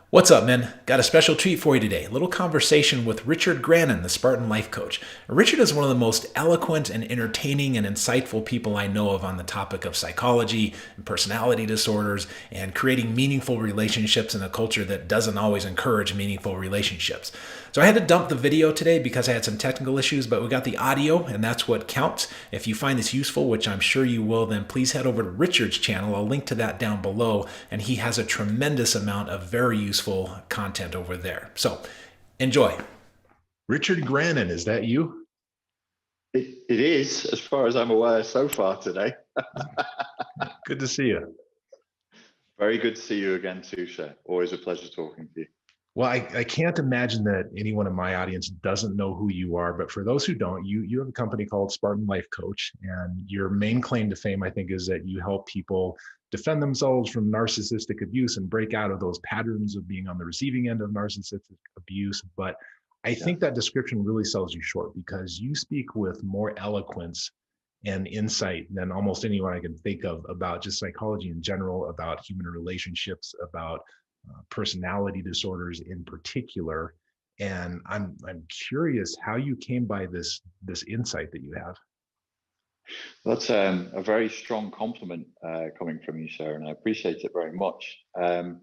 What's up, men? Got a special treat for you today. A little conversation with Richard Grannon, the Spartan Life Coach. Richard is one of the most eloquent and entertaining and insightful people I know of on the topic of psychology and personality disorders and creating meaningful relationships in a culture that doesn't always encourage meaningful relationships. So I had to dump the video today because I had some technical issues, but we got the audio, and that's what counts. If you find this useful, which I'm sure you will, then please head over to Richard's channel. I'll link to that down below, and he has a tremendous amount of very useful content over there. So enjoy. Richard Grannon, is that you? It is, as far as I'm aware, so far today. Good to see you. Very good to see you again too, sir. Always a pleasure talking to you. Well, I can't imagine that anyone in my audience doesn't know who you are. But for those who don't, you have a company called Spartan Life Coach. And your main claim to fame, I think, is that you help people defend themselves from narcissistic abuse and break out of those patterns of being on the receiving end of narcissistic abuse. But I think that description really sells you short because you speak with more eloquence and insight than almost anyone I can think of about just psychology in general, about human relationships, about personality disorders in particular. And I'm curious how you came by this insight that you have. That's a very strong compliment coming from you, sir, and I appreciate it very much. I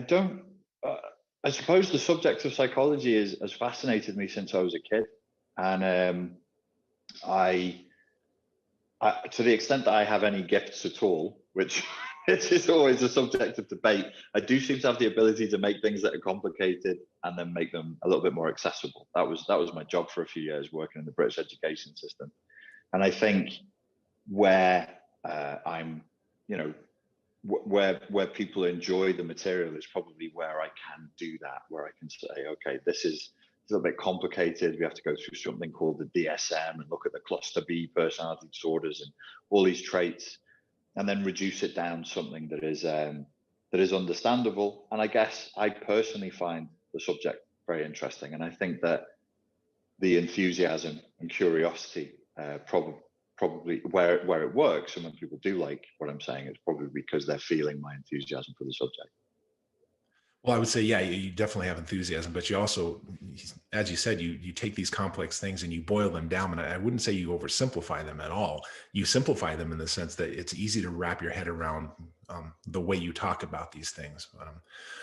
don't. I suppose the subject of psychology has fascinated me since I was a kid, and I, to the extent that I have any gifts at all, which it is always a subject of debate, I do seem to have the ability to make things that are complicated and then make them a little bit more accessible. That was my job for a few years, working in the British education system. And I think where I'm, you know, where people enjoy the material is probably where I can do that, where I can say, okay, this is a little bit complicated. We have to go through something called the DSM and look at the cluster B personality disorders and all these traits, and then reduce it down to something that is understandable. And I guess I personally find the subject very interesting, and I think that the enthusiasm and curiosity probably where it works, and when people do like what I'm saying, it's probably because they're feeling my enthusiasm for the subject. Well, I would say, yeah, you definitely have enthusiasm, but you also, as you said, you take these complex things and you boil them down. And I wouldn't say you oversimplify them at all. You simplify them in the sense that it's easy to wrap your head around the way you talk about these things.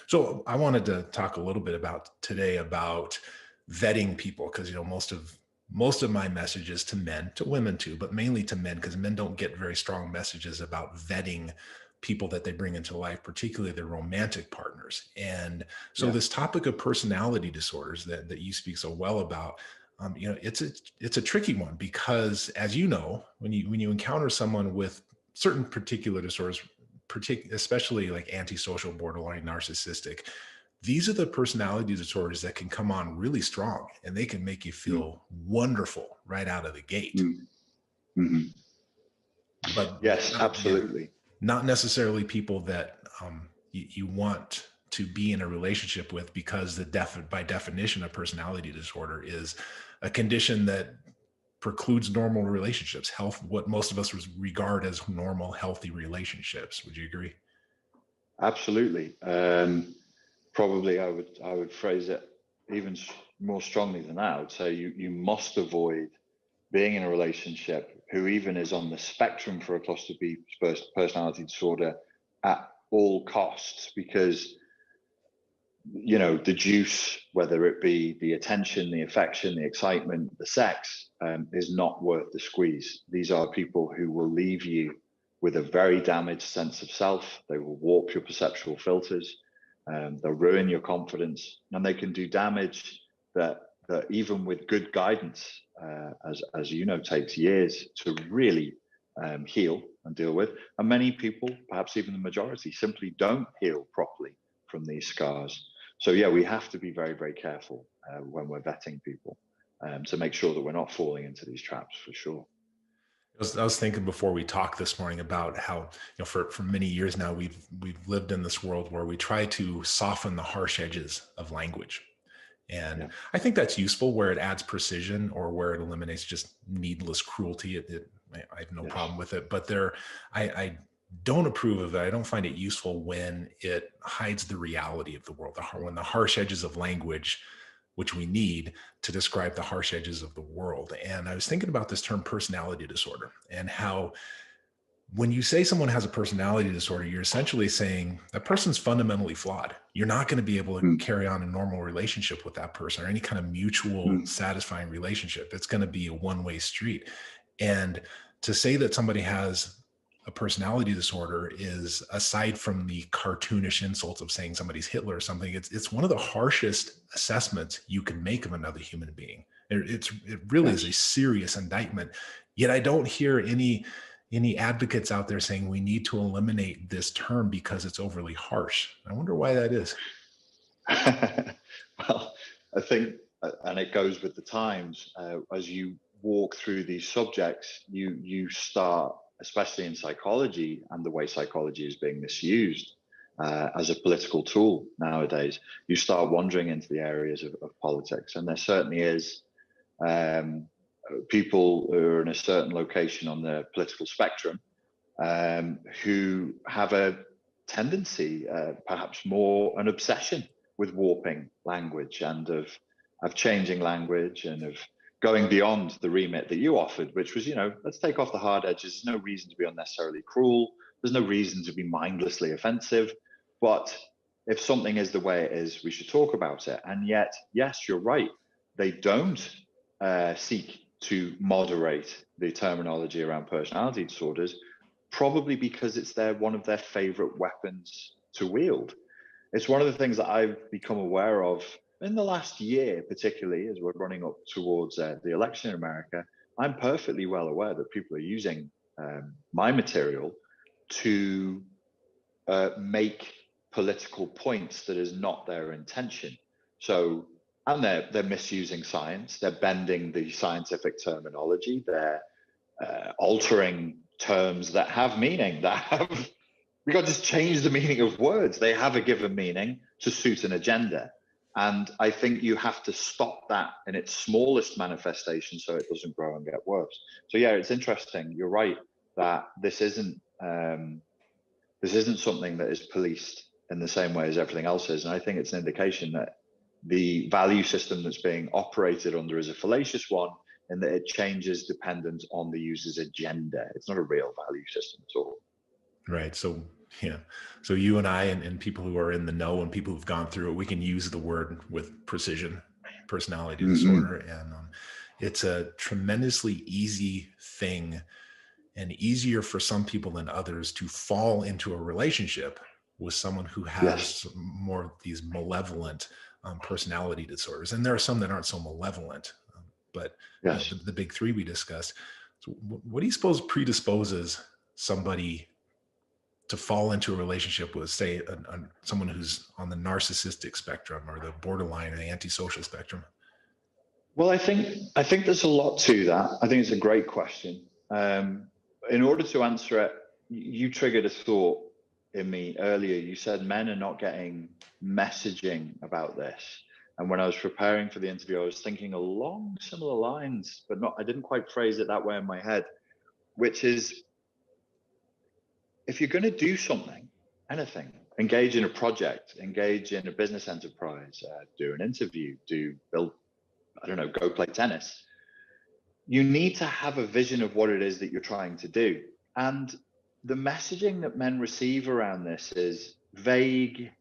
So I wanted to talk a little bit about today about vetting people, because most of my messages to men, to women too, but mainly to men, because men don't get very strong messages about vetting people that they bring into life, particularly their romantic partners. And so this topic of personality disorders that you speak so well about, it's a tricky one because, as you know, when you encounter someone with certain particular disorders, especially like antisocial, borderline narcissistic, these are the personality disorders that can come on really strong and they can make you feel wonderful right out of the gate. Mm-hmm. But yes, absolutely. Not necessarily people that you want to be in a relationship with, because by definition, a personality disorder is a condition that precludes normal relationships, what most of us regard as normal, healthy relationships. Would you agree? Absolutely. Probably I would phrase it even more strongly than that. I would say you must avoid being in a relationship who even is on the spectrum for a cluster B personality disorder at all costs, because the juice, whether it be the attention, the affection, the excitement, the sex, is not worth the squeeze. These are people who will leave you with a very damaged sense of self. They will warp your perceptual filters. They'll ruin your confidence, and they can do damage that even with good guidance, as you know, takes years to really heal and deal with. And many people, perhaps even the majority, simply don't heal properly from these scars. So yeah, we have to be very, very careful when we're vetting people to make sure that we're not falling into these traps, for sure. I was thinking before we talked this morning about how, for many years now, we've lived in this world where we try to soften the harsh edges of language. And I think that's useful where it adds precision or where it eliminates just needless cruelty. I have no problem with it. But I don't approve of it. I don't find it useful when it hides the reality of the world, when the harsh edges of language, which we need to describe the harsh edges of the world. And I was thinking about this term personality disorder, and how when you say someone has a personality disorder, you're essentially saying that person's fundamentally flawed. You're not going to be able to Mm, carry on a normal relationship with that person, or any kind of mutual mm, satisfying relationship. It's going to be a one-way street. And to say that somebody has a personality disorder is, aside from the cartoonish insults of saying somebody's Hitler or something, it's one of the harshest assessments you can make of another human being. It really is yes. a serious indictment. Yet I don't hear any advocates out there saying we need to eliminate this term because it's overly harsh. I wonder why that is. Well, I think, and it goes with the times, as you walk through these subjects, you start, especially in psychology and the way psychology is being misused as a political tool nowadays, you start wandering into the areas of politics. And there certainly is people who are in a certain location on the political spectrum who have a tendency, perhaps more an obsession with warping language and of changing language and of going beyond the remit that you offered, which was, let's take off the hard edges. There's no reason to be unnecessarily cruel. There's no reason to be mindlessly offensive. But if something is the way it is, we should talk about it. And yet, yes, you're right. They don't seek to moderate the terminology around personality disorders, probably because it's one of their favorite weapons to wield. It's one of the things that I've become aware of in the last year, particularly as we're running up towards the election in America. I'm perfectly well aware that people are using my material to make political points that is not their intention. So, and they're misusing science. They're bending the scientific terminology. They're altering terms that have meaning. We got to just change the meaning of words. They have a given meaning to suit an agenda. And I think you have to stop that in its smallest manifestation so it doesn't grow and get worse. So yeah, it's interesting. You're right that this isn't something that is policed in the same way as everything else is. And I think it's an indication that the value system that's being operated under is a fallacious one, and that it changes dependent on the user's agenda. It's not a real value system at all. Right. So, yeah. So you and I and people who are in the know and people who've gone through it, we can use the word with precision, personality disorder. And it's a tremendously easy thing, and easier for some people than others to fall into a relationship with someone who has Yes. more of these malevolent personality disorders. And there are some that aren't so malevolent, but Yes. the big three we discussed. So what do you suppose predisposes somebody to fall into a relationship with, say, someone who's on the narcissistic spectrum or the borderline or the antisocial spectrum? Well, I think there's a lot to that. I think it's a great question. In order to answer it, you triggered a thought in me earlier. You said men are not getting messaging about this. And when I was preparing for the interview, I was thinking along similar lines, but I didn't quite phrase it that way in my head, which is, if you're going to do something, anything, engage in a project, engage in a business enterprise, do an interview, build, I don't know, go play tennis, you need to have a vision of what it is that you're trying to do. And the messaging that men receive around this is vague,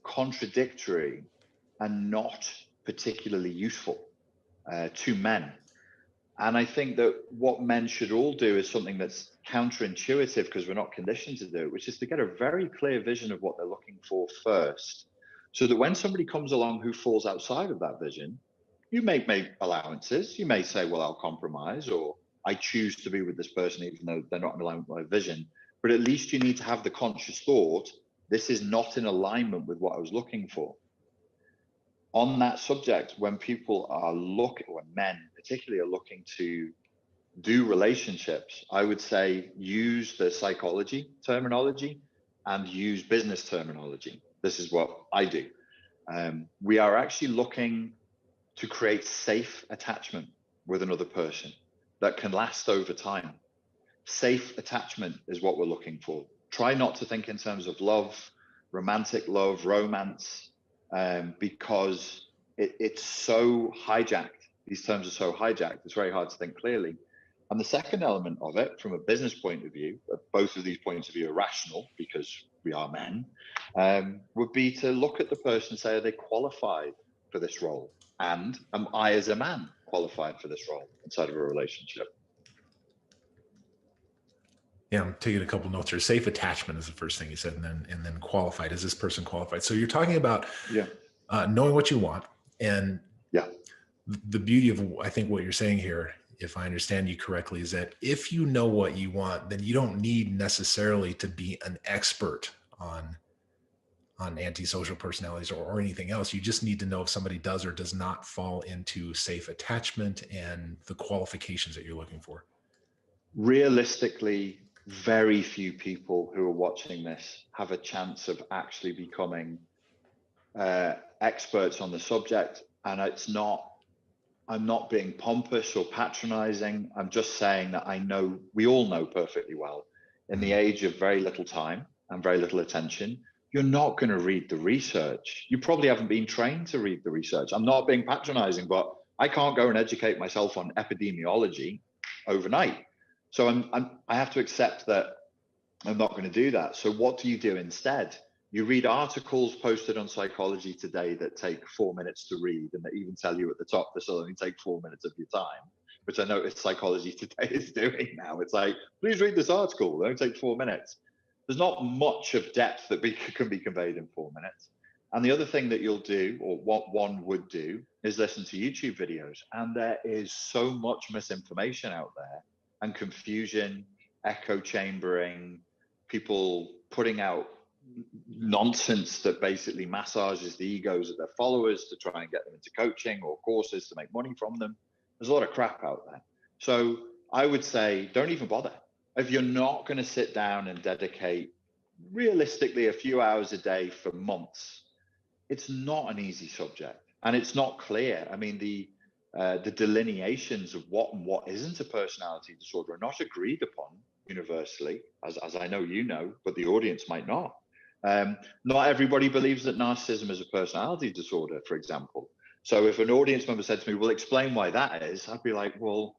contradictory, and not particularly useful to men. And I think that what men should all do is something that's counterintuitive, because we're not conditioned to do it, which is to get a very clear vision of what they're looking for first. So that when somebody comes along who falls outside of that vision, you may make allowances. You may say, well, I'll compromise, or I choose to be with this person even though they're not in alignment with my vision. But at least you need to have the conscious thought, this is not in alignment with what I was looking for. On that subject, when people are when men particularly are looking to do relationships, I would say use the psychology terminology and use business terminology. This is what I do. We are actually looking to create safe attachment with another person that can last over time. Safe attachment is what we're looking for. try not to think in terms of love, romantic love, romance, because it's so hijacked. These terms are so hijacked. It's very hard to think clearly. And the second element of it, from a business point of view, both of these points of view are rational because we are men, would be to look at the person and say, are they qualified for this role? And am I, as a man, qualified for this role inside of a relationship? Yeah, I'm taking a couple notes here. Safe attachment is the first thing you said, and then qualified. Is this person qualified? So you're talking about knowing what you want, and the beauty of, I think, what you're saying here, if I understand you correctly, is that if you know what you want, then you don't need necessarily to be an expert on antisocial personalities or anything else. You just need to know if somebody does or does not fall into safe attachment and the qualifications that you're looking for. Realistically, very few people who are watching this have a chance of actually becoming experts on the subject. And I'm not being pompous or patronizing. I'm just saying that I know, we all know perfectly well, in the age of very little time and very little attention, you're not going to read the research. You probably haven't been trained to read the research. I'm not being patronizing, but I can't go and educate myself on epidemiology overnight. So I have to accept that I'm not going to do that. So what do you do instead? You read articles posted on Psychology Today that take 4 minutes to read, and that even tell you at the top this will only take 4 minutes of your time, which I noticed Psychology Today is doing now. It's like, please read this article, it'll only take 4 minutes. There's not much of depth that can be conveyed in 4 minutes. And the other thing that you'll do, or what one would do, is listen to YouTube videos. And there is so much misinformation out there, and confusion, echo chambering, people putting out nonsense that basically massages the egos of their followers to try and get them into coaching or courses to make money from them. There's a lot of crap out there. So I would say, don't even bother. If you're not going to sit down and dedicate realistically a few hours a day for months, it's not an easy subject, and it's not clear. I mean, the delineations of what and what isn't a personality disorder are not agreed upon universally, as I know you know, but the audience might not. Not everybody believes that narcissism is a personality disorder, for example. So if an audience member said to me, well, explain why that is, I'd be like, well,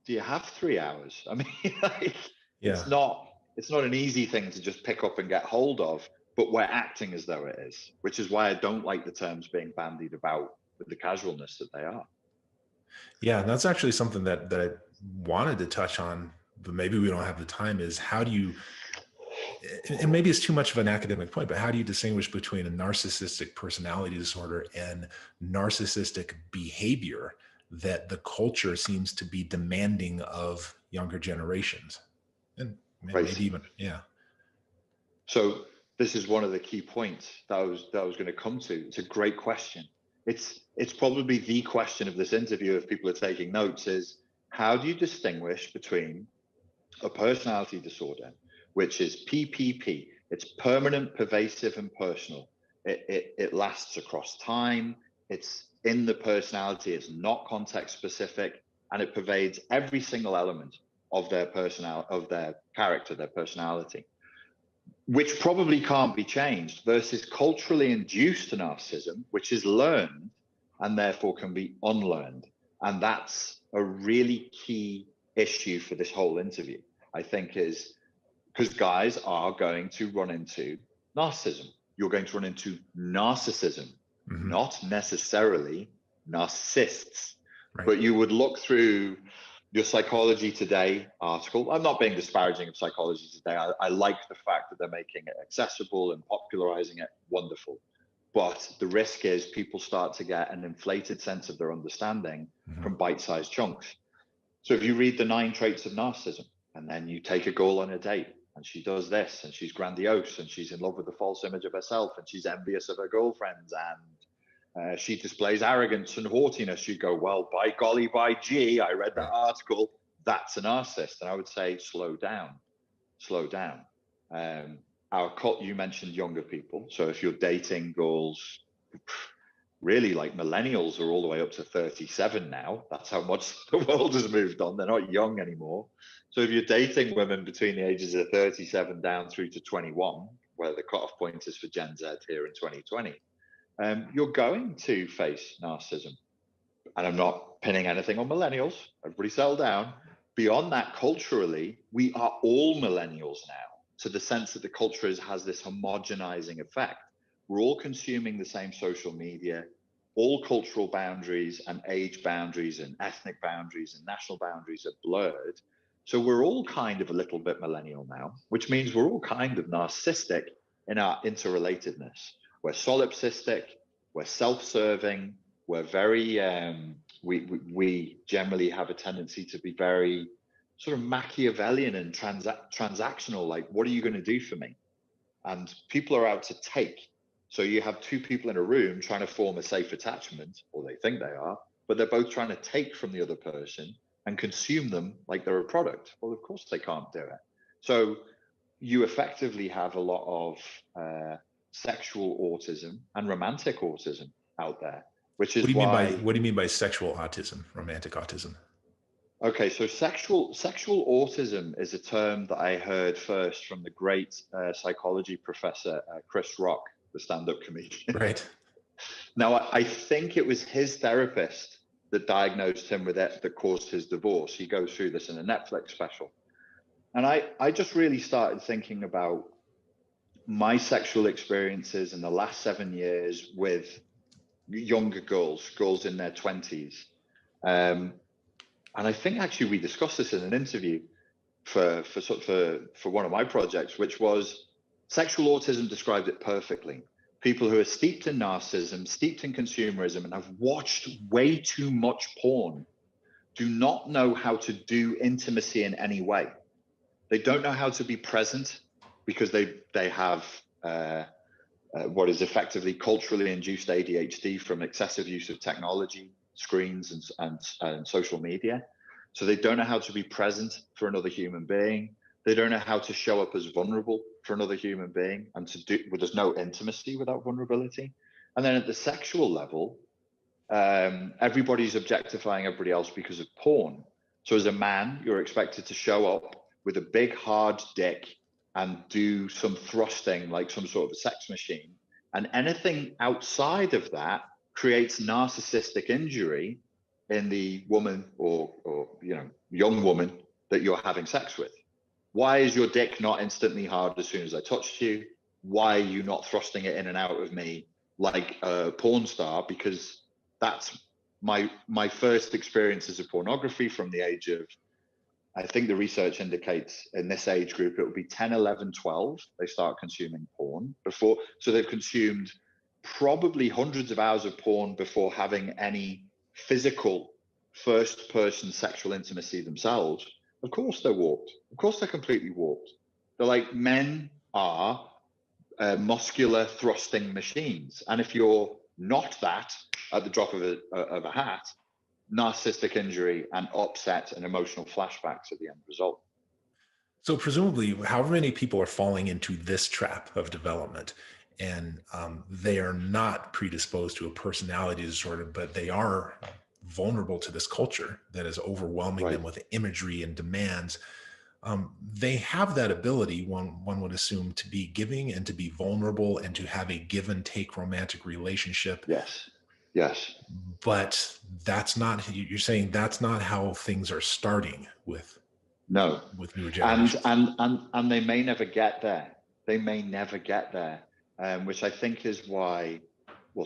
do you have 3 hours? I mean, it's not an easy thing to just pick up and get hold of, but we're acting as though it is, which is why I don't like the terms being bandied about with the casualness that they are. Yeah, and that's actually something that I wanted to touch on, but maybe we don't have the time, is how do you, and maybe it's too much of an academic point, but how do you distinguish between a narcissistic personality disorder and narcissistic behavior that the culture seems to be demanding of younger generations? And maybe even, So this is one of the key points that I was going to come to. It's a great question. It's probably the question of this interview, if people are taking notes, is how do you distinguish between a personality disorder, which is PPP? It's permanent, pervasive, and personal. It lasts across time. It's in the personality. It's not context specific, and it pervades every single element of their of their character, their personality, which probably can't be changed, versus culturally induced narcissism, which is learned and therefore can be unlearned. And that's a really key issue for this whole interview, I think, is because guys are going to run into narcissism. You're going to run into narcissism, not necessarily narcissists. Right. But you would look through your Psychology Today article. I'm not being disparaging of Psychology Today. I like the fact that they're making it accessible and popularizing it. Wonderful. But the risk is people start to get an inflated sense of their understanding from bite-sized chunks. So if you read the 9 traits of narcissism, and then you take a girl on a date, and she does this, and she's grandiose, and she's in love with the false image of herself, and she's envious of her girlfriends, and she displays arrogance and haughtiness, you go, well, by golly, by gee, I read that article, that's a narcissist. And I would say, slow down. You mentioned younger people. So if you're dating girls, really, like, millennials are all the way up to 37 now. That's how much the world has moved on. They're not young anymore. So if you're dating women between the ages of 37 down through to 21, where the cutoff point is for Gen Z here in 2020, you're going to face narcissism. And I'm not pinning anything on millennials. Everybody settle down. Beyond that, culturally, we are all millennials now, to the sense that the culture has this homogenizing effect. We're all consuming the same social media. All cultural boundaries and age boundaries and ethnic boundaries and national boundaries are blurred. So we're all kind of a little bit millennial now, which means we're all kind of narcissistic in our interrelatedness. We're solipsistic, we're self-serving, we're very, we generally have a tendency to be very sort of Machiavellian and transactional, like, what are you going to do for me? And people are out to take. So you have two people in a room trying to form a safe attachment, or they think they are, but they're both trying to take from the other person and consume them like they're a product. Well, of course they can't do it. So you effectively have a lot of sexual autism and romantic autism out there, which is what do you mean by sexual autism, romantic autism? Okay, so sexual autism is a term that I heard first from the great psychology professor Chris Rock, the stand-up comedian. Right. Now, I think it was his therapist that diagnosed him with it, that caused his divorce. He goes through this in a Netflix special. And I just really started thinking about my sexual experiences in the last 7 years with younger girls in their 20s. And I think actually we discussed this in an interview for one of my projects, which was sexual autism described it perfectly. People who are steeped in narcissism, steeped in consumerism, and have watched way too much porn do not know how to do intimacy in any way. They don't know how to be present because they have what is effectively culturally induced ADHD from excessive use of technology, screens and social media. So they don't know how to be present for another human being. They don't know how to show up as vulnerable for another human being, and there's no intimacy without vulnerability. And then at the sexual level, everybody's objectifying everybody else because of porn. So as a man, you're expected to show up with a big hard dick and do some thrusting like some sort of a sex machine. And anything outside of that creates narcissistic injury in the woman or young woman that you're having sex with. Why is your dick not instantly hard as soon as I touched you? Why are you not thrusting it in and out of me like a porn star? Because that's my first experiences of pornography from the age of, I think the research indicates in this age group, it would be 10, 11, 12, they start consuming porn before. So they've consumed probably hundreds of hours of porn before having any physical first-person sexual intimacy themselves. Of course they're warped. Of course they're completely warped. They're like, men are muscular thrusting machines. And if you're not that at the drop of a hat, narcissistic injury and upset and emotional flashbacks are the end result. So presumably, however many people are falling into this trap of development, and they are not predisposed to a personality disorder, but they are vulnerable to this culture that is overwhelming them with imagery and demands. They have that ability, one would assume, to be giving and to be vulnerable and to have a give and take romantic relationship. Yes. But that's not, you're saying that's not how things are starting with. No. With newer generations. And they may never get there. Which I think is why,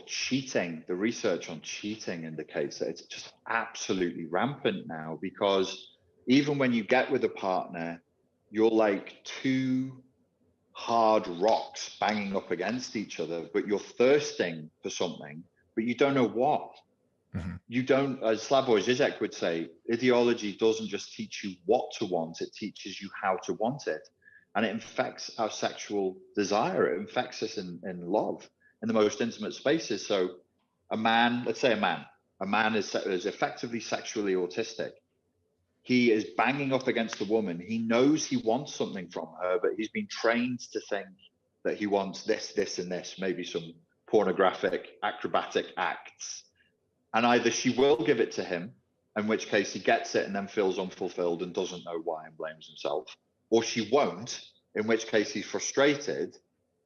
cheating, the research on cheating indicates that it's just absolutely rampant now, because even when you get with a partner, you're like two hard rocks banging up against each other, but you're thirsting for something, but you don't know what. Mm-hmm. You don't, as Slavoj Žižek would say, ideology doesn't just teach you what to want, it teaches you how to want it. And it infects our sexual desire. It infects us in love, in the most intimate spaces. So a man, let's say a man is effectively sexually autistic. He is banging up against a woman. He knows he wants something from her, but he's been trained to think that he wants this, this, and this, maybe some pornographic, acrobatic acts. And either she will give it to him, in which case he gets it and then feels unfulfilled and doesn't know why and blames himself, or she won't, in which case he's frustrated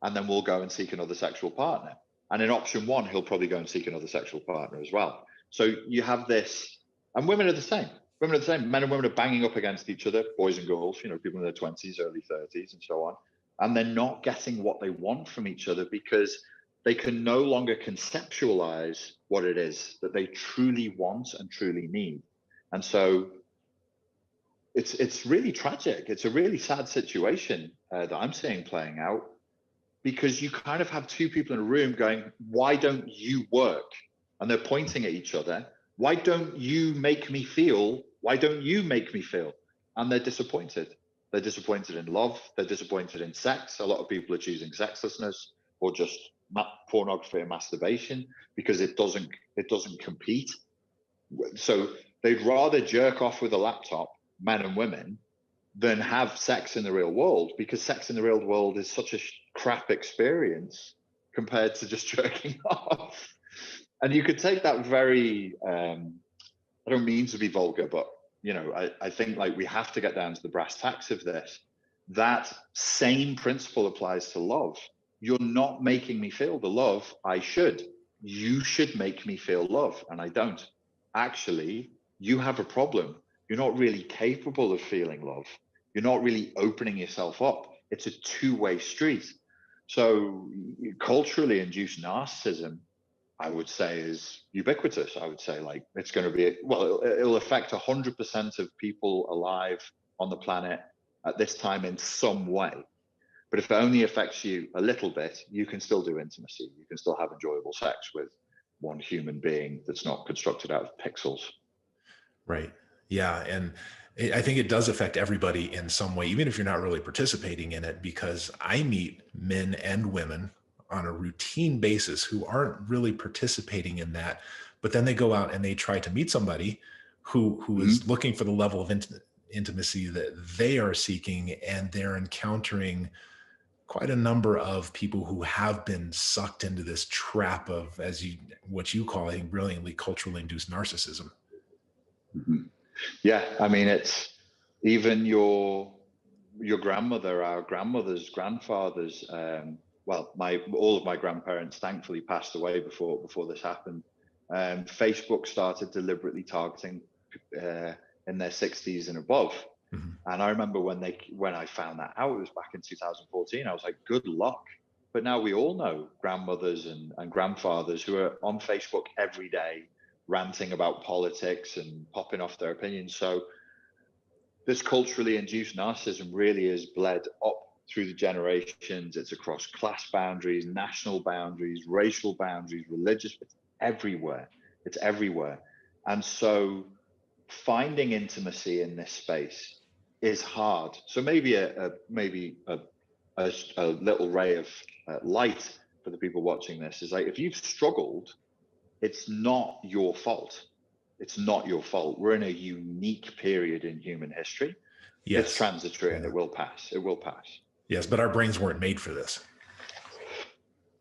and then will go and seek another sexual partner. And in option one, he'll probably go and seek another sexual partner as well. So you have this, and women are the same. Women are the same. Men and women are banging up against each other, boys and girls, people in their 20s, early 30s, and so on. And they're not getting what they want from each other because they can no longer conceptualize what it is that they truly want and truly need. And so it's really tragic. It's a really sad situation that I'm seeing playing out, because you kind of have two people in a room going, why don't you work? And they're pointing at each other. Why don't you make me feel? Why don't you make me feel? And they're disappointed. They're disappointed in love. They're disappointed in sex. A lot of people are choosing sexlessness or just pornography and masturbation because it doesn't compete. So they'd rather jerk off with a laptop, men and women, than have sex in the real world, because sex in the real world is such a crap experience compared to just jerking off. And you could take that very, I don't mean to be vulgar, but I think like we have to get down to the brass tacks of this. That same principle applies to love. You're not making me feel the love I should. You should make me feel love, and I don't. Actually, you have a problem. You're not really capable of feeling love. You're not really opening yourself up. It's a two-way street. So culturally induced narcissism, I would say, is ubiquitous. I would say like it's going to be, well, it'll affect 100% of people alive on the planet at this time in some way. But if it only affects you a little bit, you can still do intimacy. You can still have enjoyable sex with one human being that's not constructed out of pixels. Right. Yeah. And I think it does affect everybody in some way, even if you're not really participating in it, because I meet men and women on a routine basis who aren't really participating in that, but then they go out and they try to meet somebody who is looking for the level of intimacy that they are seeking, and they're encountering quite a number of people who have been sucked into this trap of, what you call, I think, brilliantly, culturally induced narcissism. Mm-hmm. Yeah, I mean, it's even your grandmother, our grandmothers, grandfathers. Well, all of my grandparents thankfully passed away before this happened. Facebook started deliberately targeting in their 60s and above. Mm-hmm. And I remember when I found that out, it was back in 2014. I was like, good luck. But now we all know grandmothers and grandfathers who are on Facebook every day, ranting about politics and popping off their opinions. So this culturally induced narcissism really is bled up through the generations. It's across class boundaries, national boundaries, racial boundaries, religious. It's everywhere. It's everywhere. And so finding intimacy in this space is hard. So maybe a little ray of light for the people watching this is like, if you've struggled, it's not your fault. It's not your fault. We're in a unique period in human history. Yes. It's transitory and it will pass. It will pass. Yes, but our brains weren't made for this.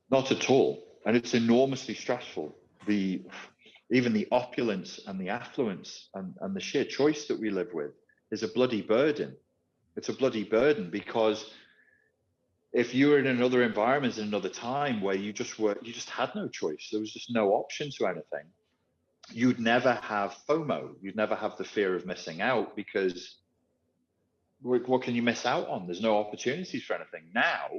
Not at all. And it's enormously stressful. Even the opulence and the affluence and the sheer choice that we live with is a bloody burden. It's a bloody burden, because if you were in another environment in another time where you just had no choice, there was just no option to anything, you'd never have FOMO. You'd never have the fear of missing out, because what can you miss out on? There's no opportunities for anything. Now,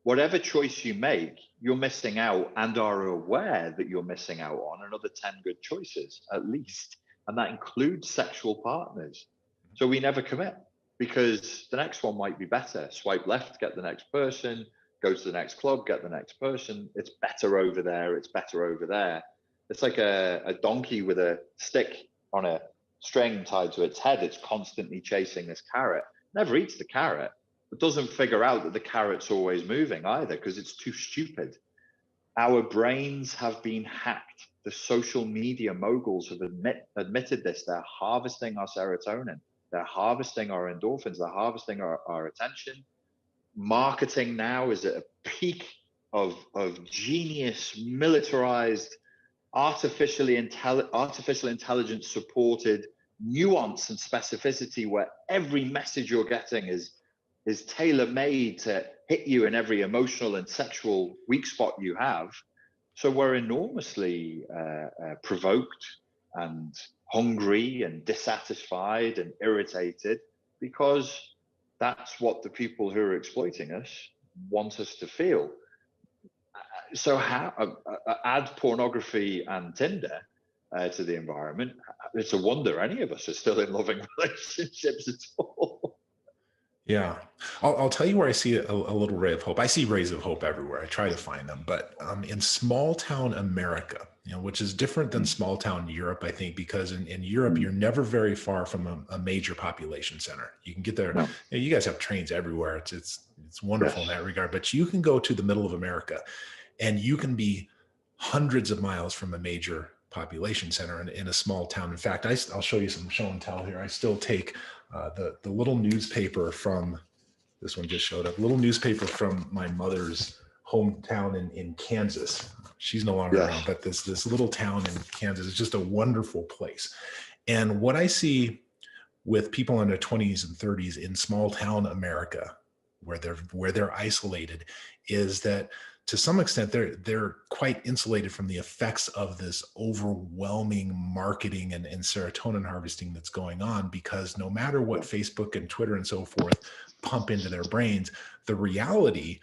whatever choice you make, you're missing out, and are aware that you're missing out on another 10 good choices at least. And that includes sexual partners. So we never commit, because the next one might be better. Swipe left, get the next person, go to the next club, get the next person. It's better over there. It's better over there. It's like a donkey with a stick on a string tied to its head. It's constantly chasing this carrot. Never eats the carrot, but doesn't figure out that the carrot's always moving either, because it's too stupid. Our brains have been hacked. The social media moguls have admitted this. They're harvesting our serotonin. They're harvesting our endorphins. They're harvesting our attention. Marketing now is at a peak of genius, militarized, artificial intelligence supported nuance and specificity, where every message you're getting is tailor made to hit you in every emotional and sexual weak spot you have. So we're enormously provoked and hungry and dissatisfied and irritated, because that's what the people who are exploiting us want us to feel. So how add pornography and Tinder to the environment? It's a wonder any of us are still in loving relationships at all. Yeah, I'll tell you where I see a little ray of hope. I see rays of hope everywhere. I try to find them, but in small town America, which is different than small town Europe, I think, because in Europe you're never very far from a major population center. You can get there. No. You guys have trains everywhere. It's wonderful Yes. in that regard. But you can go to the middle of America, and you can be hundreds of miles from a major population center in a small town. In fact, I'll show you some show and tell here. I still take the little newspaper from, this one just showed up, little newspaper from my mother's hometown in Kansas. She's no longer around, but this little town in Kansas is just a wonderful place. And what I see with people in their 20s and 30s in small town America, where they're isolated, is that to some extent they're quite insulated from the effects of this overwhelming marketing and serotonin harvesting that's going on, because no matter what Facebook and Twitter and so forth pump into their brains, the reality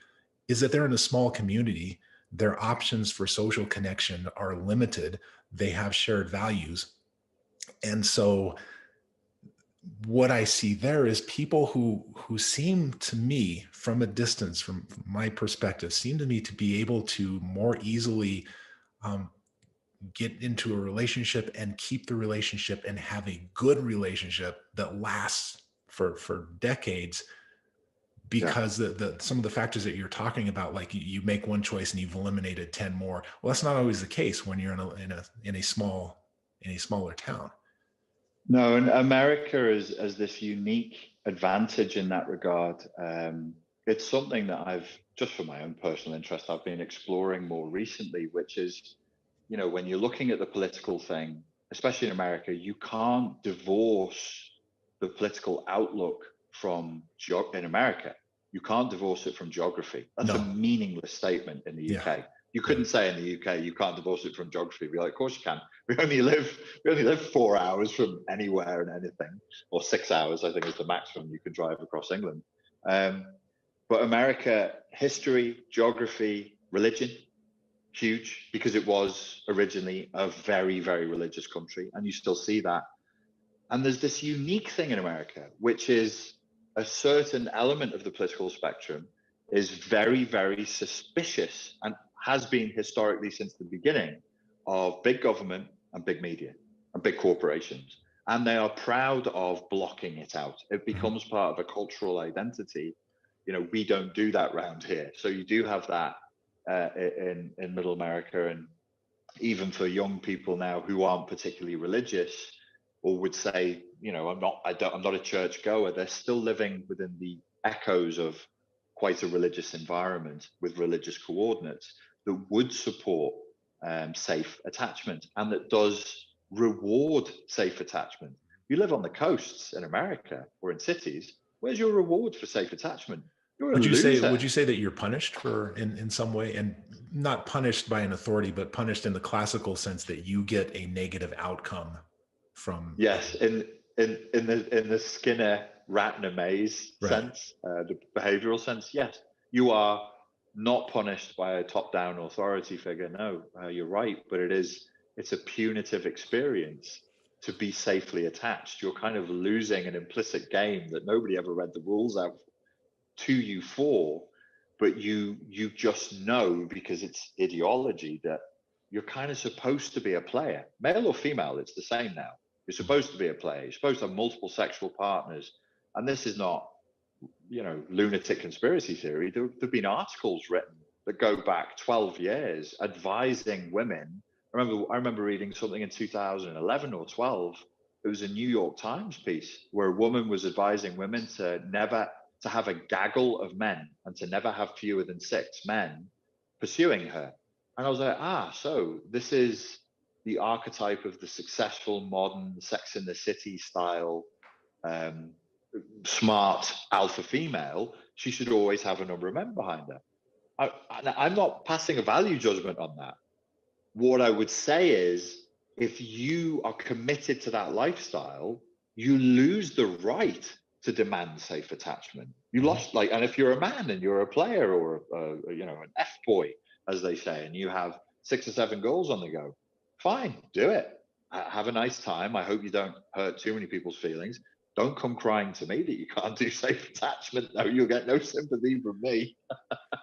is that they're in a small community. Their options for social connection are limited. They have shared values. And so what I see there is people who seem to me, from a distance, from my perspective, seem to me to be able to more easily get into a relationship and keep the relationship and have a good relationship that lasts for decades, because some of the factors that you're talking about, like you make one choice and you've eliminated 10 more. Well, that's not always the case when you're in a smaller town. No, and America is this unique advantage in that regard. It's something that I've, just for my own personal interest, I've been exploring more recently, which is, when you're looking at the political thing, especially in America, you can't divorce the political outlook in America. You can't divorce it from geography. That's a meaningless statement in the UK. Yeah. You couldn't say in the UK, you can't divorce it from geography. Be like, of course you can. We only live 4 hours from anywhere and anything, or 6 hours, I think, is the maximum you can drive across England. But America, history, geography, religion, huge, because it was originally a very, very religious country, and you still see that. And there's this unique thing in America, which is a certain element of the political spectrum is very, very suspicious, and has been historically since the beginning, of big government and big media and big corporations. And they are proud of blocking it out. It becomes part of a cultural identity. We don't do that around here. So you do have that in middle America, and even for young people now who aren't particularly religious, or would say, I'm not a church goer, they're still living within the echoes of quite a religious environment with religious coordinates that would support safe attachment, and that does reward safe attachment. You live on the coasts in America or in cities, where's your reward for safe attachment? Would you say that you're punished in some way, and not punished by an authority, but punished in the classical sense that you get a negative outcome from? Yes, in the Skinner Ratner maze sense, the behavioral sense, yes, you are not punished by a top-down authority figure. No, you're right, but it's a punitive experience to be safely attached. You're kind of losing an implicit game that nobody ever read the rules out to you for, but you just know, because it's ideology, that you're kind of supposed to be a player, male or female. It's the same now. You're supposed to be a player. You're supposed to have multiple sexual partners, and this is not, lunatic conspiracy theory. There've been articles written that go back 12 years advising women. I remember reading something in 2011 or 12. It was a New York Times piece where a woman was advising women to have a gaggle of men and to never have fewer than 6 men pursuing her. And I was like, so this is the archetype of the successful, modern, Sex in the City style, um, smart alpha female. She should always have a number of men behind her. I'm not passing a value judgment on that. What I would say is, if you are committed to that lifestyle, you lose the right to demand safe attachment. You lost, like, and if you're a man and you're a player or an F boy, as they say, and you have 6 or 7 goals on the go, fine, do it. Have a nice time. I hope you don't hurt too many people's feelings. Don't come crying to me that you can't do safe attachment. No, you'll get no sympathy from me.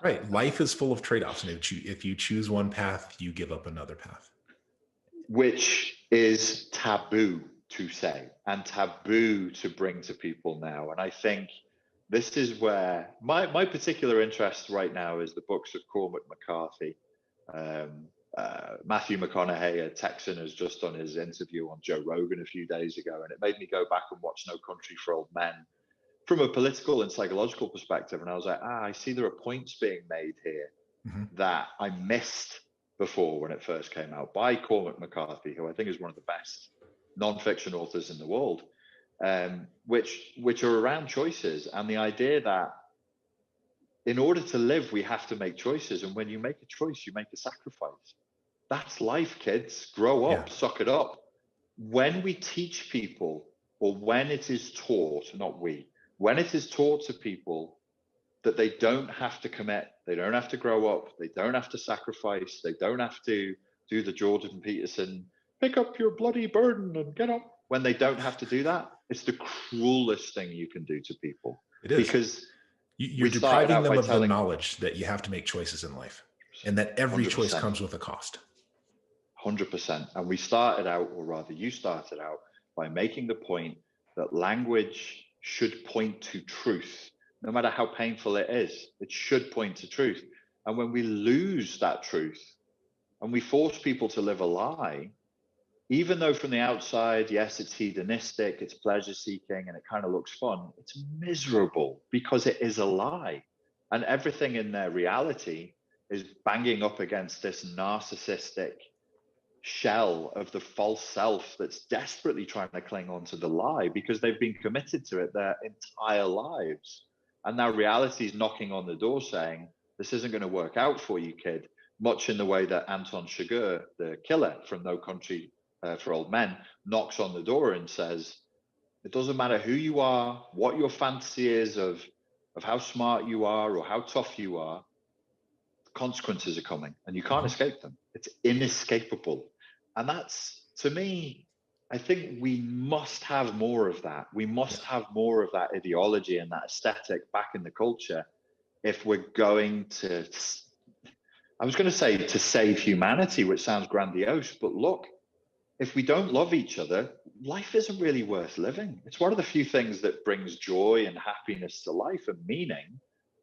Right. Life is full of trade-offs. And if you choose one path, you give up another path. Which is taboo to say and taboo to bring to people now. And I think this is where my particular interest right now is the books of Cormac McCarthy. Matthew McConaughey, a Texan, has just done his interview on Joe Rogan a few days ago, and it made me go back and watch No Country for Old Men from a political and psychological perspective. And I was like, I see there are points being made here that I missed before when it first came out by Cormac McCarthy, who I think is one of the best nonfiction authors in the world, which are around choices and the idea that in order to live, we have to make choices. And when you make a choice, you make a sacrifice. That's life, kids. Grow up, suck it up. When we teach people, or when it is taught, when it is taught to people that they don't have to commit, they don't have to grow up, they don't have to sacrifice, they don't have to do the Jordan Peterson, pick up your bloody burden and get up. When they don't have to do that, it's the cruelest thing you can do to people. It is. Because you're depriving them of the knowledge that you have to make choices in life and that every 100%. Choice comes with a cost. 100%. And we started out, or rather you started out, by making the point that language should point to truth. No matter how painful it is, it should point to truth. And when we lose that truth and we force people to live a lie, even though from the outside, yes, it's hedonistic, it's pleasure seeking, and it kind of looks fun, it's miserable because it is a lie. And everything in their reality is banging up against this narcissistic shell of the false self that's desperately trying to cling on to the lie because they've been committed to it their entire lives. And now reality is knocking on the door saying, this isn't going to work out for you, kid, much in the way that Anton Chigurh, the killer from No Country for Old Men, knocks on the door and says, it doesn't matter who you are, what your fantasy is of how smart you are or how tough you are, consequences are coming and you can't escape them. It's inescapable. And that's, to me, I think we must have more of that. We must have more of that ideology and that aesthetic back in the culture if we're going to, I was going to say to save humanity, which sounds grandiose, but look, if we don't love each other, life isn't really worth living. It's one of the few things that brings joy and happiness to life and meaning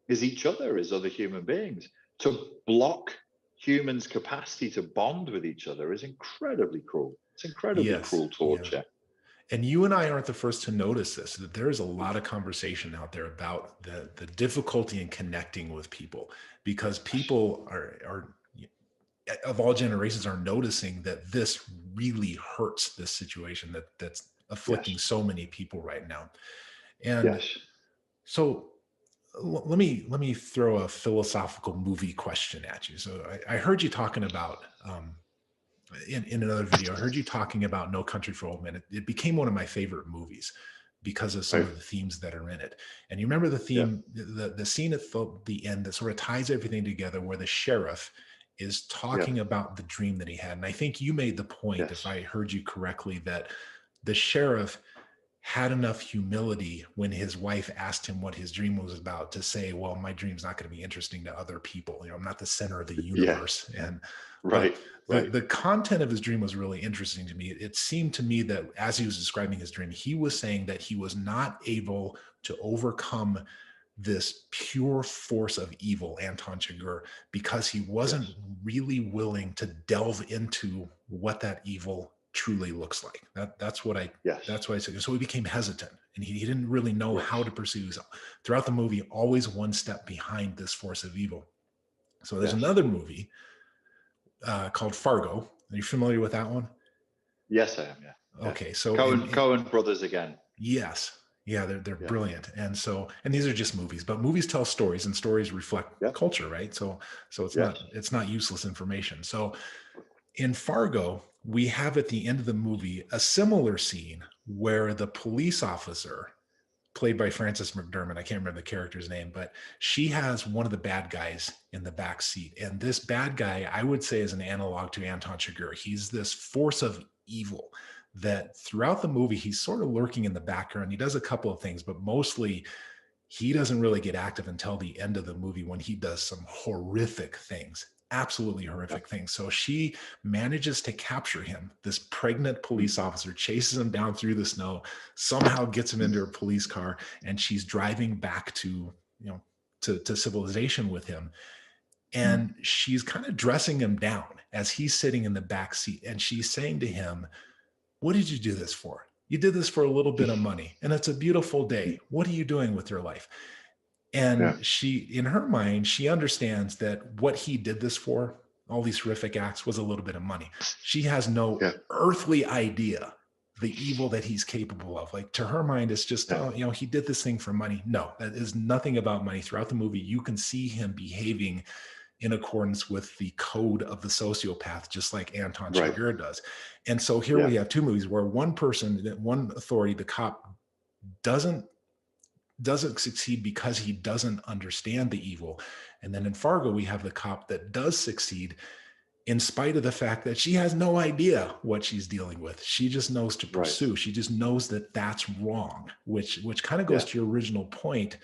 is each other, is other human beings. To block humans' capacity to bond with each other is incredibly cruel. It's incredibly cruel torture. Yeah. And you and I aren't the first to notice this, that there's a lot of conversation out there about the difficulty in connecting with people because people are of all generations are noticing that this really hurts this situation that's afflicting so many people right now. And so let me throw a philosophical movie question at you. So I heard you talking about in another video, I heard you talking about No Country for Old Men. It became one of my favorite movies because of some of the themes that are in it. And you remember the theme, the scene at the end that sort of ties everything together where the sheriff is talking about the dream that he had. And I think you made the point, if I heard you correctly, that the sheriff had enough humility when his wife asked him what his dream was about to say, well, my dream's not going to be interesting to other people. You know, I'm not the center of the universe. And the content of his dream was really interesting to me. It seemed to me that as he was describing his dream, he was saying that he was not able to overcome this pure force of evil, Anton Chigurh, because he wasn't really willing to delve into what that evil truly looks like. That's what I said. So he became hesitant and he didn't really know how to pursue. Throughout the movie, always one step behind this force of evil. So there's Yes. another movie called Fargo. Are you familiar with that one? Yes, I am. Yeah. Yeah. Okay, so Cohen brothers again. yes, yeah, they're Yeah. brilliant, and these are just movies, but movies tell stories, and stories reflect Yeah. culture, right? So Yes. it's not useless information. So in Fargo, we have at the end of the movie a similar scene where the police officer, played by Frances McDermott, I can't remember the character's name, but she has one of the bad guys in the back seat. And this bad guy, I would say, is an analog to Anton Chigurh. He's this force of evil that throughout the movie, he's sort of lurking in the background. He does a couple of things, but mostly he doesn't really get active until the end of the movie when he does some horrific things, absolutely horrific things. So she manages to capture him. This pregnant police officer chases him down through the snow, somehow gets him into her police car, and she's driving back to, to civilization with him. And she's kind of dressing him down as he's sitting in the back seat. And she's saying to him, "What did you do this for? You did this for a little bit of money, and it's a beautiful day. What are you doing with your life?" And she, in her mind, she understands that what he did this for, all these horrific acts, was a little bit of money. She has no earthly idea the evil that he's capable of. Like, to her mind, it's just, he did this thing for money. No, that is nothing about money. Throughout the movie, you can see him behaving in accordance with the code of the sociopath, just like Anton Chigurh does. And so here we have two movies where one person, one authority, the cop, doesn't succeed because he doesn't understand the evil. And then in Fargo, we have the cop that does succeed in spite of the fact that she has no idea what she's dealing with. She just knows to pursue. She just knows that that's wrong, which kind of goes to your original point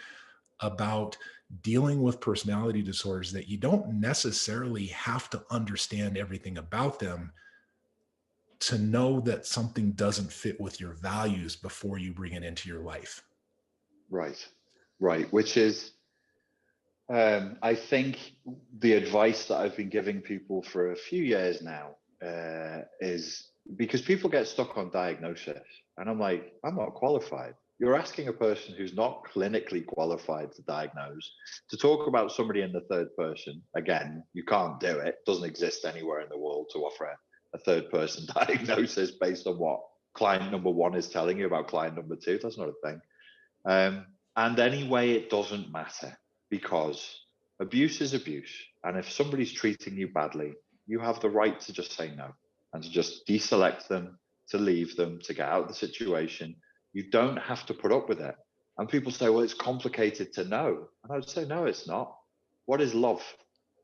about dealing with personality disorders, that you don't necessarily have to understand everything about them to know that something doesn't fit with your values before you bring it into your life. Right. Which is, I think the advice that I've been giving people for a few years now is because people get stuck on diagnosis. And I'm like, I'm not qualified. You're asking a person who's not clinically qualified to diagnose to talk about somebody in the third person. Again, you can't do it. It doesn't exist anywhere in the world to offer a third person diagnosis based on what client number one is telling you about client number two. That's not a thing. And anyway, it doesn't matter, because abuse is abuse. And if somebody's treating you badly, you have the right to just say no and to just deselect them, to leave them, to get out of the situation. You don't have to put up with it. And people say, well, it's complicated to know. And I would say, no, it's not. What is love?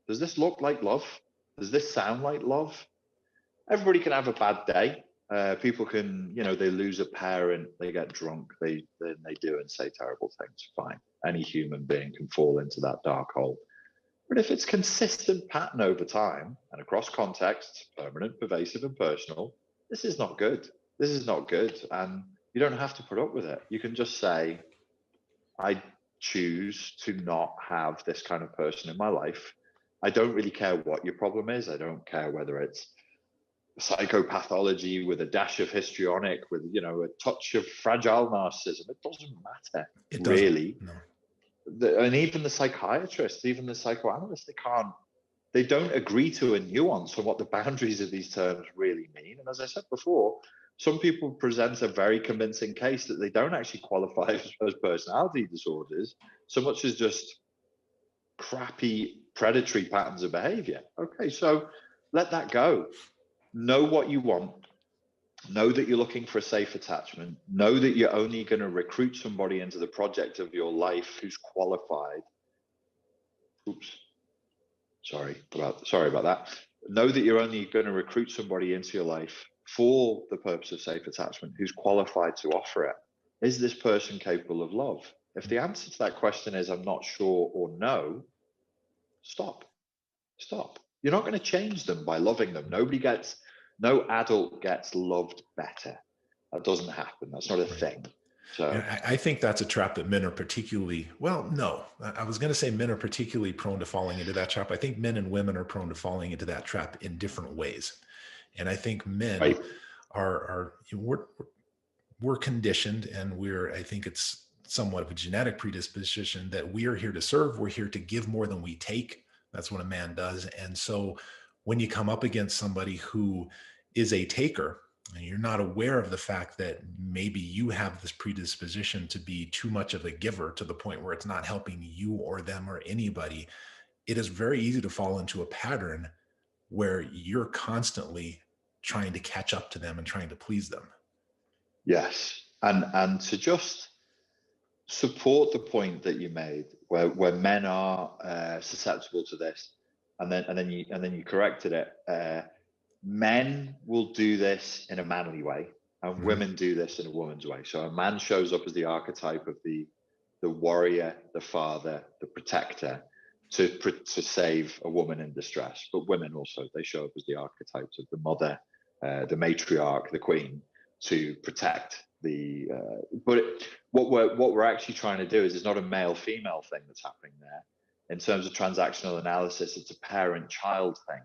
Does this look like love? Does this sound like love? Everybody can have a bad day. People can, they lose a parent, they get drunk, they do and say terrible things. Fine. Any human being can fall into that dark hole. But if it's consistent pattern over time and across contexts, permanent, pervasive, and personal, this is not good. This is not good. And you don't have to put up with it. You can just say, I choose to not have this kind of person in my life. I don't really care what your problem is. I don't care whether it's psychopathology with a dash of histrionic, with a touch of fragile narcissism. It doesn't matter. It doesn't, really. No. And even the psychiatrists, even the psychoanalysts, they don't agree to a nuance on what the boundaries of these terms really mean. And as I said before, some people present a very convincing case that they don't actually qualify as personality disorders so much as just crappy predatory patterns of behavior. Okay, so let that go. Know what you want. Know that you're looking for a safe attachment. Know that you're only going to recruit somebody into the project of your life who's qualified. Sorry about that. Know that you're only going to recruit somebody into your life for the purpose of safe attachment who's qualified to offer it. Is this person capable of love? If the answer to that question is I'm not sure or no, stop. You're not going to change them by loving them. No adult gets loved better. That doesn't happen. That's not a thing. So I think that's a trap that men are particularly, no, I was going to say men are particularly prone to falling into that trap. I think men and women are prone to falling into that trap in different ways. And I think men we're conditioned, and I think it's somewhat of a genetic predisposition that we are here to serve. We're here to give more than we take. That's what a man does. And so when you come up against somebody who is a taker, and you're not aware of the fact that maybe you have this predisposition to be too much of a giver to the point where it's not helping you or them or anybody, it is very easy to fall into a pattern where you're constantly trying to catch up to them and trying to please them. Yes. And to just support the point that you made, where men are susceptible to this, and then you corrected it. Men will do this in a manly way, and women do this in a woman's way. So a man shows up as the archetype of the warrior, the father, the protector, to save a woman in distress. But women also, they show up as the archetypes of the mother, the matriarch, the queen, to protect the. What we're actually trying to do is, it's not a male-female thing that's happening there. In terms of transactional analysis, it's a parent-child thing.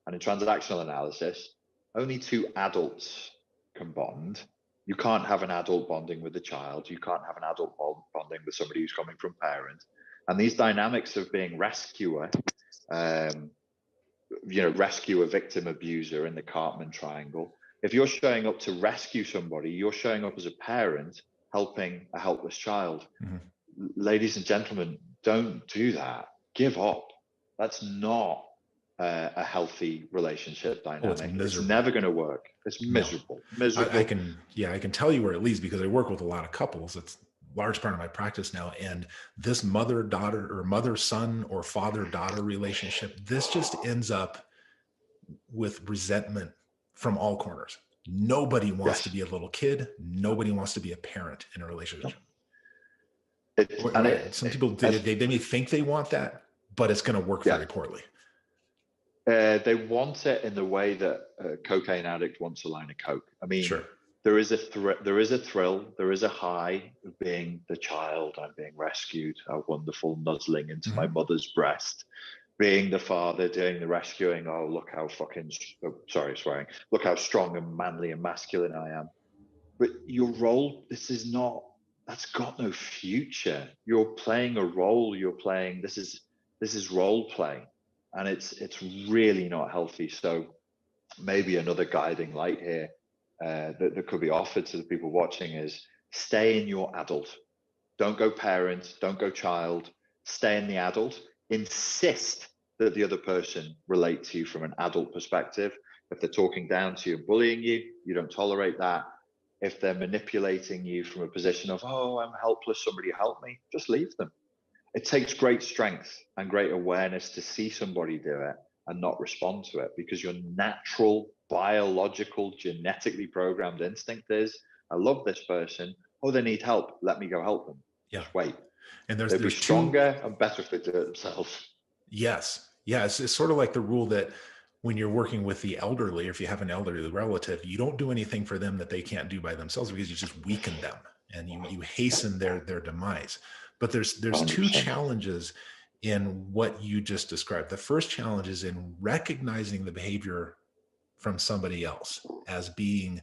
And in transactional analysis, only two adults can bond. You can't have an adult bonding with a child. You can't have an adult bonding with somebody who's coming from parent. And these dynamics of being rescuer, rescuer, victim, abuser in the Cartman triangle. If you're showing up to rescue somebody, you're showing up as a parent helping a helpless child. Ladies and gentlemen, don't do that. Give up. That's not a healthy relationship dynamic. It's never going to work. It's miserable. Miserable. I can tell you where it leads, because I work with a lot of couples. It's a large part of my practice now. And this mother-daughter or mother-son or father-daughter relationship, this just ends up with resentment from all corners. Nobody wants to be a little kid. Nobody wants to be a parent in a relationship. Some people, they may think they want that, but it's going to work very poorly. They want it in the way that a cocaine addict wants a line of coke. I mean, there is a thrill, there is a high of being the child. I'm being rescued. A wonderful nuzzling into my mother's breast. Being the father, doing the rescuing. Oh, look how look how strong and manly and masculine I am. But your role, that's got no future. You're playing a role. You're playing. This is role play. And it's really not healthy. So maybe another guiding light here that could be offered to the people watching is, stay in your adult. Don't go parent, don't go child, stay in the adult. Insist that the other person relate to you from an adult perspective. If they're talking down to you and bullying you, you don't tolerate that. If they're manipulating you from a position of, oh, I'm helpless, somebody help me, just leave them. It takes great strength and great awareness to see somebody do it and not respond to it, because your natural, biological, genetically programmed instinct is, I love this person. Oh, they need help. Let me go help them. Just wait. And they'll be stronger and better if they do it themselves. Yes. Yeah. It's sort of like the rule that when you're working with the elderly, or if you have an elderly relative, you don't do anything for them that they can't do by themselves, because you just weaken them and you hasten their demise. But there's 100%. two challenges in what you just described. The first challenge is in recognizing the behavior from somebody else as being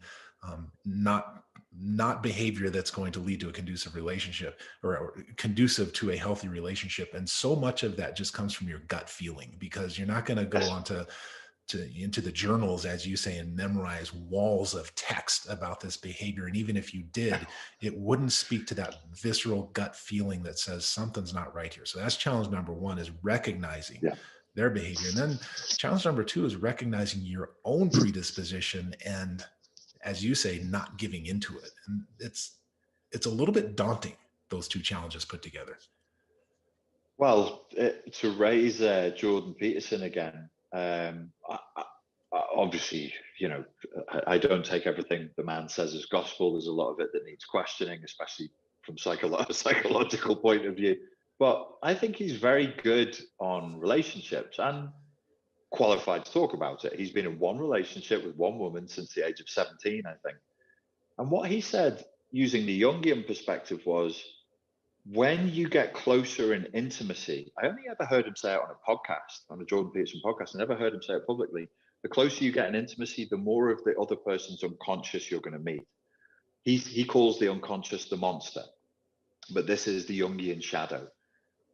not behavior that's going to lead to a conducive relationship, or conducive to a healthy relationship. And so much of that just comes from your gut feeling, because you're not going to go into the journals, as you say, and memorize walls of text about this behavior. And even if you did, it wouldn't speak to that visceral gut feeling that says something's not right here. So that's challenge number one, is recognizing their behavior. And then challenge number two is recognizing your own predisposition and, as you say, not giving into it. And it's a little bit daunting, those two challenges put together. Well, to raise Jordan Peterson again, obviously, I don't take everything the man says as gospel. There's a lot of it that needs questioning, especially from a psychological point of view. But I think he's very good on relationships and qualified to talk about it. He's been in one relationship with one woman since the age of 17, I think. And what he said, using the Jungian perspective, was, when you get closer in intimacy, I only ever heard him say it on a podcast, on a Jordan Peterson podcast. I never heard him say it publicly. The closer you get in intimacy, the more of the other person's unconscious you're going to meet. He calls the unconscious the monster, but this is the Jungian shadow.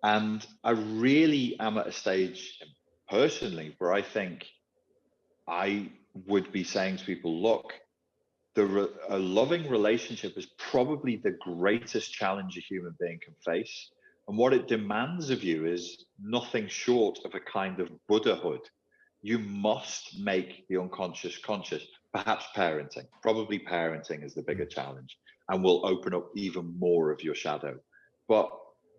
And I really am at a stage personally where I think I would be saying to people, look, a loving relationship is probably the greatest challenge a human being can face. And what it demands of you is nothing short of a kind of Buddhahood. You must make the unconscious conscious, perhaps parenting. Probably parenting is the bigger challenge and will open up even more of your shadow. But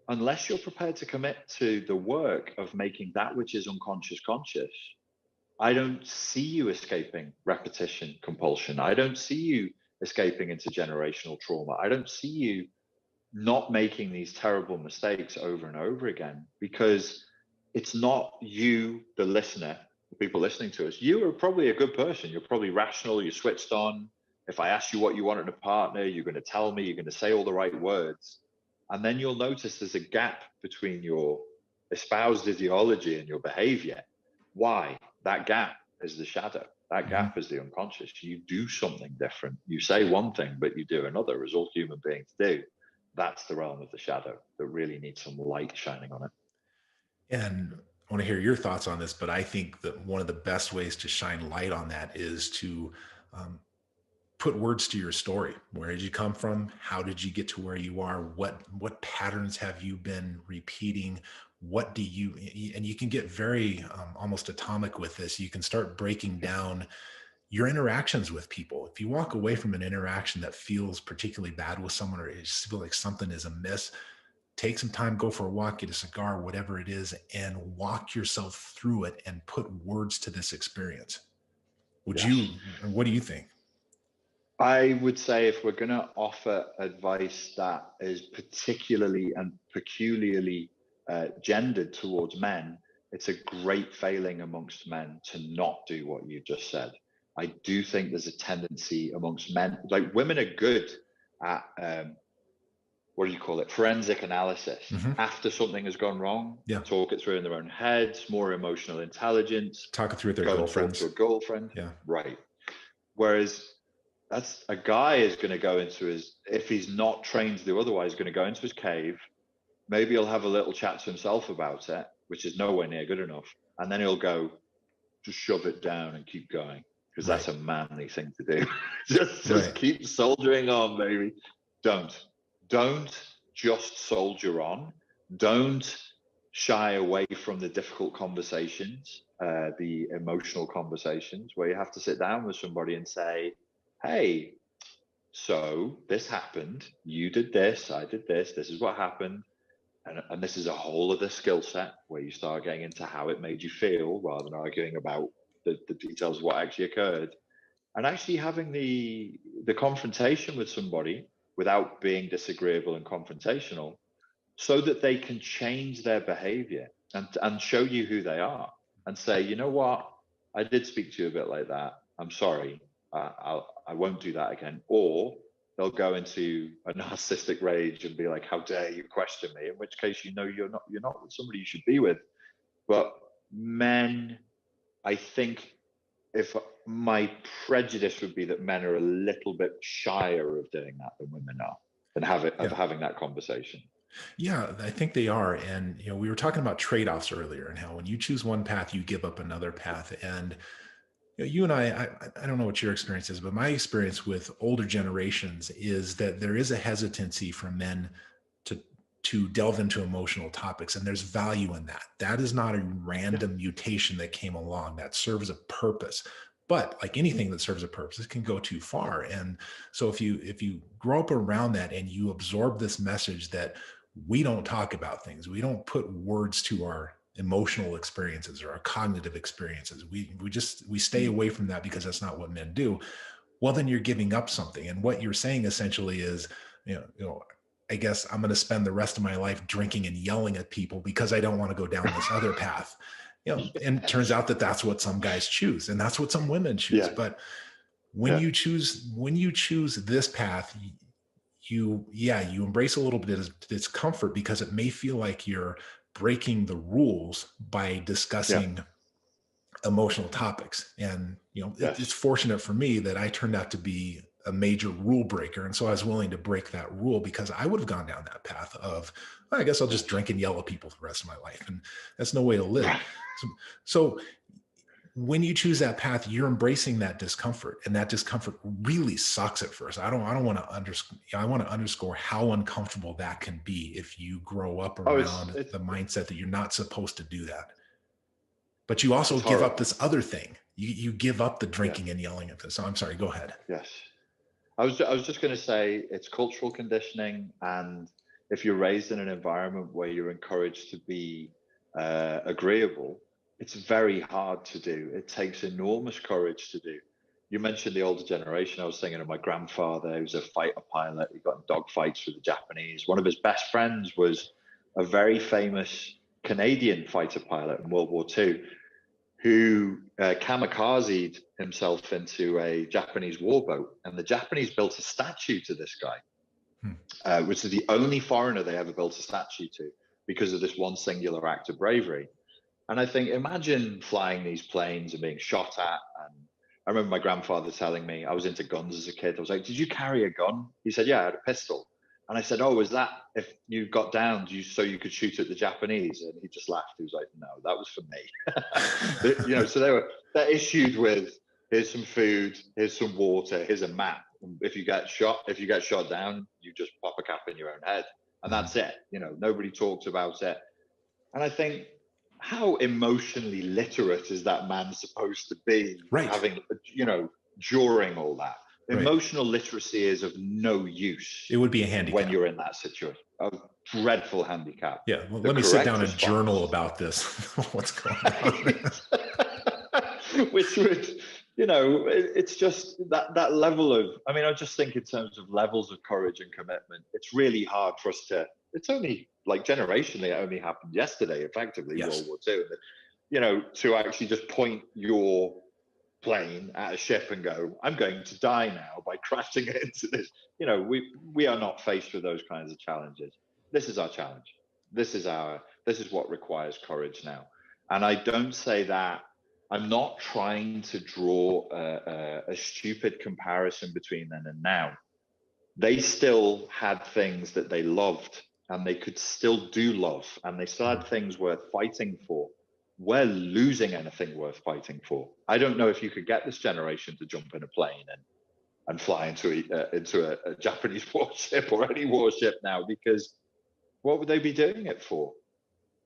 unless you're prepared to commit to the work of making that which is unconscious conscious, I don't see you escaping repetition, compulsion. I don't see you escaping into generational trauma. I don't see you not making these terrible mistakes over and over again, because it's not you, the listener, the people listening to us. You are probably a good person. You're probably rational. You're switched on. If I ask you what you want in a partner, you're going to tell me, you're going to say all the right words. And then you'll notice there's a gap between your espoused ideology and your behavior. Why? That gap is the shadow. That gap is the unconscious. You do something different. You say one thing, but you do another, as all human beings do. That's the realm of the shadow that really needs some light shining on it. And I want to hear your thoughts on this, but I think that one of the best ways to shine light on that is to put words to your story. Where did you come from? How did you get to where you are? What patterns have you been repeating? What do you, and you can get very almost atomic with this. You can start breaking down your interactions with people. If you walk away from an interaction that feels particularly bad with someone, or you just feel like something is amiss, take some time, go for a walk, get a cigar, whatever it is, and walk yourself through it and put words to this experience. Would you, what do you think? I would say if we're going to offer advice that is particularly and peculiarly gendered towards men, it's a great failing amongst men to not do what you just said. I do think there's a tendency amongst men, like women are good at, what do you call it? Forensic analysis. After something has gone wrong, talk it through in their own heads, more emotional intelligence. Talk it through with their girlfriends. Talk to a girlfriend. Yeah. Right. Whereas that's a guy is going to go into his, if he's not trained to do otherwise, going to go into his cave. Maybe he'll have a little chat to himself about it, which is nowhere near good enough. And then he'll go, just shove it down and keep going, because that's a manly thing to do. just keep soldiering on, baby. Don't just soldier on. Don't shy away from the difficult conversations, the emotional conversations, where you have to sit down with somebody and say, hey, so this happened, you did this, I did this is what happened. And this is a whole other skill set where you start getting into how it made you feel rather than arguing about the details of what actually occurred. And actually having the confrontation with somebody without being disagreeable and confrontational, so that they can change their behavior and show you who they are and say, you know what, I did speak to you a bit like that. I'm sorry. I won't do that again. Or they'll go into a narcissistic rage and be like, how dare you question me? In which case, you know, you're not with somebody you should be with. But men, I think, if my prejudice would be that men are a little bit shyer of doing that than women are, than having that conversation. Yeah, I think they are. And, you know, we were talking about trade-offs earlier and how when you choose one path, you give up another path. And you know, you and I don't know what your experience is, but my experience with older generations is that there is a hesitancy for men to delve into emotional topics, and there's value in that. That is not a random mutation that came along. That serves a purpose. But like anything that serves a purpose, it can go too far. And so if you grow up around that and you absorb this message that we don't talk about things, we don't put words to our emotional experiences or our cognitive experiences, we stay away from that because that's not what men do. Well, then you're giving up something. And what you're saying essentially is, you know, I guess I'm going to spend the rest of my life drinking and yelling at people because I don't want to go down this other path. You know, and it turns out that that's what some guys choose, and that's what some women choose. But when you choose this path, you embrace a little bit of discomfort because it may feel like you're breaking the rules by discussing emotional topics. And, you know, it's fortunate for me that I turned out to be a major rule breaker. And so I was willing to break that rule because I would have gone down that path of, well, I guess I'll just drink and yell at people the rest of my life. And that's no way to live. So when you choose that path, you're embracing that discomfort, and that discomfort really sucks at first. I don't want to underscore. I want to underscore how uncomfortable that can be if you grow up around the mindset that you're not supposed to do that. But you also give up this other thing. You give up the drinking and yelling at this. So I'm sorry. Go ahead. Yes, I was just going to say it's cultural conditioning, and if you're raised in an environment where you're encouraged to be agreeable, it's very hard to do. It takes enormous courage to do. You mentioned the older generation. I was thinking of my grandfather, who was a fighter pilot. He got in dog fights with the Japanese. One of his best friends was a very famous Canadian fighter pilot in World War II, who kamikazed himself into a Japanese warboat. And the Japanese built a statue to this guy, which is the only foreigner they ever built a statue to because of this one singular act of bravery. And I think, imagine flying these planes and being shot at. And I remember my grandfather telling me, I was into guns as a kid. I was like, did you carry a gun? He said, yeah, I had a pistol. And I said, oh, was that if you got down so you could shoot at the Japanese? And he just laughed. He was like, no, that was for me. So they're issued with, here's some food, here's some water, here's a map. If you get shot down, you just pop a cap in your own head. And that's it. Nobody talks about it. And I think, how emotionally literate is that man supposed to be, having, during all that? Emotional literacy is of no use. It would be a handicap when you're in that situation. A dreadful handicap. Yeah. Well, let me sit down and journal about this. What's going on? Which would, it's just that level of, I just think in terms of levels of courage and commitment, it's really hard for us to, it's only like generationally, it only happened yesterday, effectively, World War II. To actually just point your plane at a ship and go, I'm going to die now by crashing it into this. We are not faced with those kinds of challenges. This is our challenge. This is what requires courage now. And I don't say that, I'm not trying to draw a stupid comparison between then and now. They still had things that they loved, and they could still do love, and they still had things worth fighting for. We're losing anything worth fighting for. I don't know if you could get this generation to jump in a plane and fly into a Japanese warship or any warship now, because what would they be doing it for?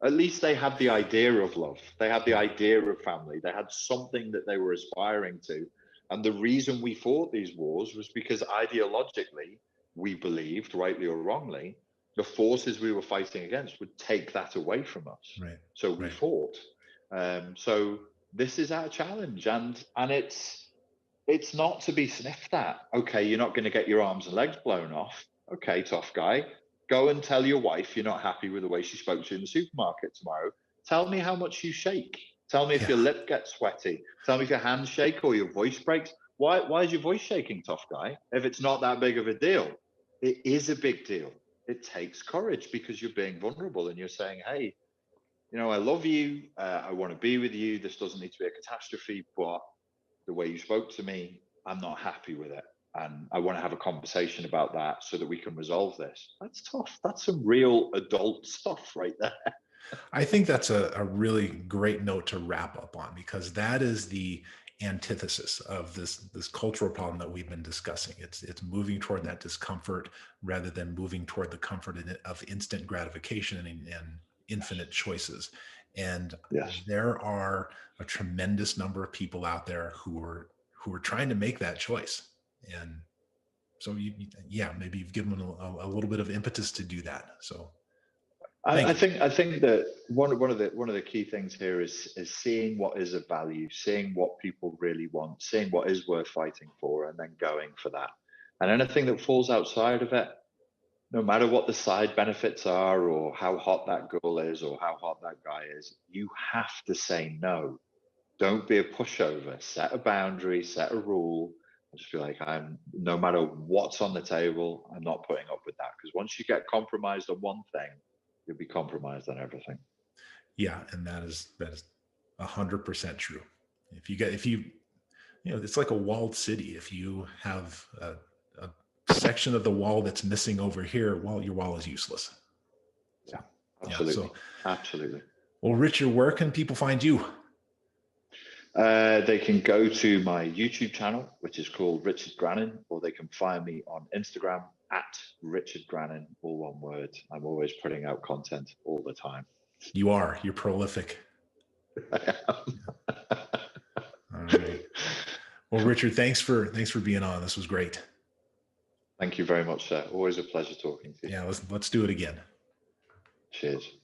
At least they had the idea of love. They had the idea of family. They had something that they were aspiring to. And the reason we fought these wars was because ideologically, we believed, rightly or wrongly, the forces we were fighting against would take that away from us. So we fought. So this is our challenge, and it's not to be sniffed at. Okay, you're not going to get your arms and legs blown off. Okay, tough guy. Go and tell your wife you're not happy with the way she spoke to you in the supermarket tomorrow. Tell me how much you shake. Tell me if your lip gets sweaty. Tell me if your hands shake or your voice breaks. Why is your voice shaking, tough guy? If it's not that big of a deal. It is a big deal. It takes courage, because you're being vulnerable and you're saying, hey, I love you. I want to be with you. This doesn't need to be a catastrophe, but the way you spoke to me, I'm not happy with it. And I want to have a conversation about that so that we can resolve this. That's tough. That's some real adult stuff right there. I think that's a really great note to wrap up on, because that is the antithesis of this cultural problem that we've been discussing. It's moving toward that discomfort rather than moving toward the comfort of instant gratification and infinite choices. And there are a tremendous number of people out there who are trying to make that choice. And so maybe you've given them a little bit of impetus to do that. So I think that one of the key things here is seeing what is of value, seeing what people really want, seeing what is worth fighting for, and then going for that. And anything that falls outside of it, no matter what the side benefits are, or how hot that girl is, or how hot that guy is, you have to say no. Don't be a pushover. Set a boundary, set a rule. I just feel like no matter what's on the table, I'm not putting up with that. Because once you get compromised on one thing, you'll be compromised on everything. Yeah, and that is 100% true. If you it's like a walled city. If you have a section of the wall that's missing over here, well, your wall is useless. Yeah, Yeah. absolutely. So, Absolutely. well, Richard, where can people find you? They can go to my YouTube channel, which is called Richard Grannon, or they can find me on Instagram at Richard Grannon, all one word. I'm always putting out content all the time. You're prolific. I am. All right. Well, Richard, thanks for being on. This was great. Thank you very much, sir. Always a pleasure talking to you. Yeah, let's do it again. Cheers.